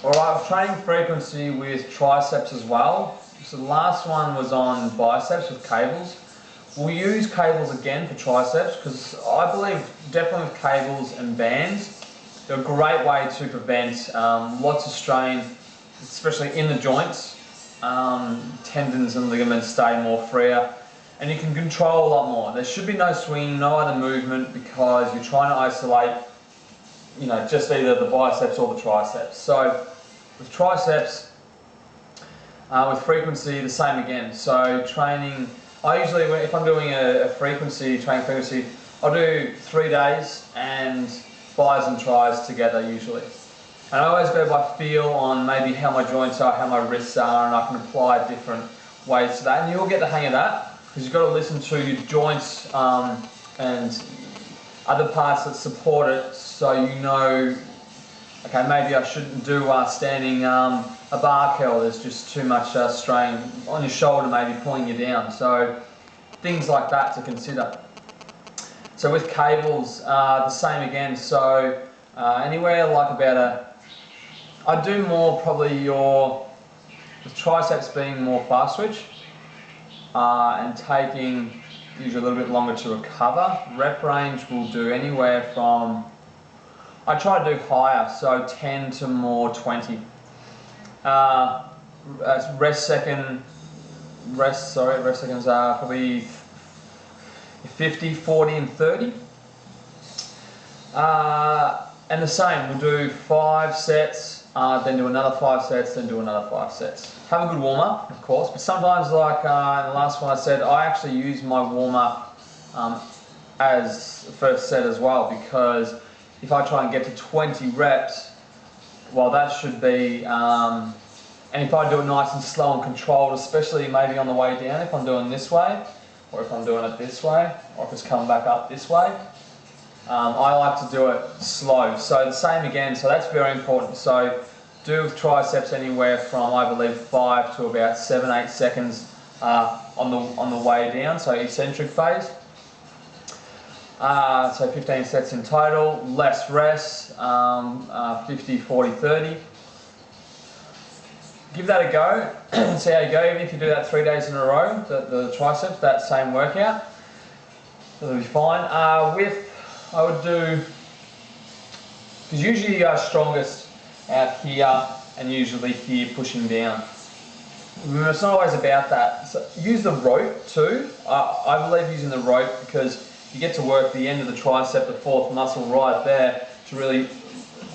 Alright, training frequency with triceps as well. So the last one was on biceps with cables. We'll use cables again for triceps because I believe definitely with cables and bands, they're a great way to prevent lots of strain, especially in the joints. Tendons and ligaments stay more freer and you can control a lot more. There should be no swing, no other movement because you're trying to isolate, you know, just either the biceps or the triceps. So with triceps, with frequency, the same again. So training, I usually, if I'm doing a frequency, training frequency, I'll do 3 days and bis and tris together usually. And I always go by feel on maybe how my joints are, how my wrists are, and I can apply different weights to that. And you'll get the hang of that because you've got to listen to your joints and other parts that support it, so you know, okay, maybe I shouldn't do standing a bar curl. There's just too much strain on your shoulder, maybe pulling you down. So things like that to consider. So with cables, the same again. So anywhere like about I do more probably with triceps being more fast switch and taking usually a little bit longer to recover. Rep range will do anywhere from, I try to do higher, so 10 to more 20. Rest seconds are probably 50, 40 and 30. And the same, we'll do 5 sets, then do another 5 sets, then do another 5 sets. Have a good warm-up, of course, but sometimes like in the last one I said, I actually use my warm-up as the first set as well, because if I try and get to 20 reps, well that should be, and if I do it nice and slow and controlled, especially maybe on the way down, if I'm doing this way, or if I'm doing it this way, or if it's coming back up this way, I like to do it slow. So the same again, so that's very important. So do with triceps anywhere from, I believe, 5 to about 7-8 seconds on the way down, so eccentric phase. So 15 sets in total, less rest, 50, 40, 30. Give that a go, see how you go, even if you do that 3 days in a row, the triceps, that same workout, that'll be fine. I would do, because usually you go strongest out here and usually here pushing down. It's not always about that. So use the rope too. I believe using the rope because you get to work the end of the tricep, the fourth muscle right there, to really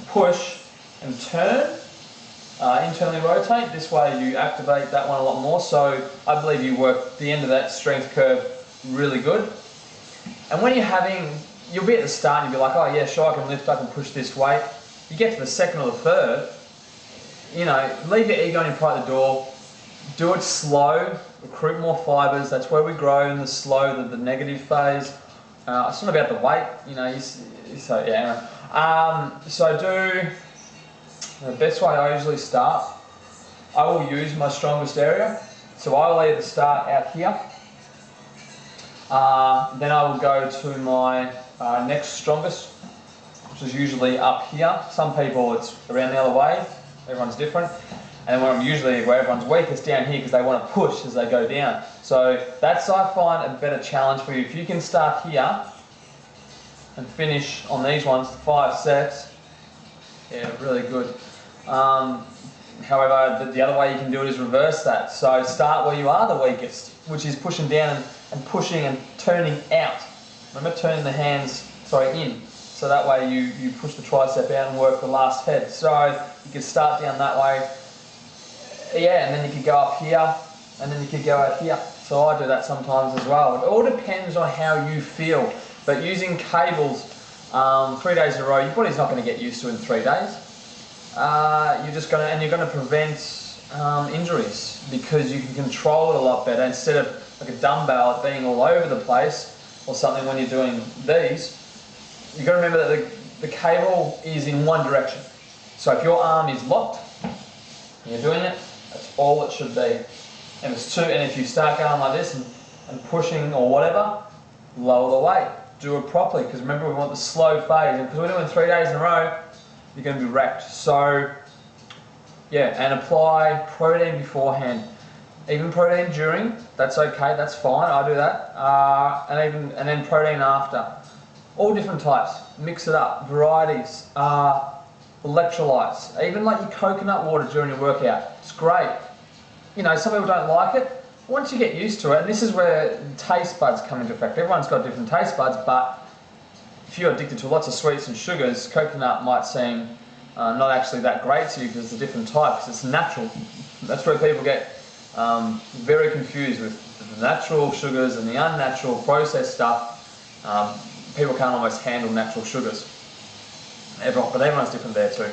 push and turn, internally rotate. This way you activate that one a lot more. So I believe you work the end of that strength curve really good. And when you're having, you'll be at the start and you'll be like, oh yeah, sure, I can lift, I can push this weight. You get to the second or the third, you know, leave your ego in front of the door, do it slow, recruit more fibers. That's where we grow in the slow, the negative phase. It's not about the weight, you know, so yeah. So the best way I usually start, I will use my strongest area. So I will either start out here, then I will go to my next strongest, which is usually up here. Some people it's around the other way, everyone's different. And then where everyone's weakest down here because they want to push as they go down. So that's, I find, a better challenge for you. If you can start here and finish on these ones, 5 sets, yeah, really good. However, the other way you can do it is reverse that. So start where you are the weakest, which is pushing down and pushing and turning out. Remember, turning the hands, in. So that way you push the tricep out and work the last head. So you can start down that way. Yeah, and then you could go up here, and then you could go out here. So I do that sometimes as well. It all depends on how you feel. But using cables 3 days in a row, your body's not going to get used to it in 3 days. You're going to prevent injuries because you can control it a lot better instead of like a dumbbell being all over the place or something when you're doing these. You've got to remember that the cable is in one direction. So if your arm is locked and you're doing it, that's all it should be. And if you start going like this and pushing or whatever, lower the weight. Do it properly, because remember we want the slow phase. And because we're doing 3 days in a row, you're going to be wrecked. So Yeah, and apply protein beforehand. Even protein during, that's okay, that's fine, I do that. And then protein after. All different types, mix it up, varieties, electrolytes, even like your coconut water during your workout, it's great. You know, some people don't like it. Once you get used to it, and this is where taste buds come into effect. Everyone's got different taste buds, but if you're addicted to lots of sweets and sugars, coconut might seem not actually that great to you because it's a different type, because it's natural. That's where people get very confused with the natural sugars and the unnatural processed stuff. People can't almost handle natural sugars. But everyone's different there too.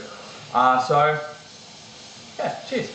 So, yeah, cheers.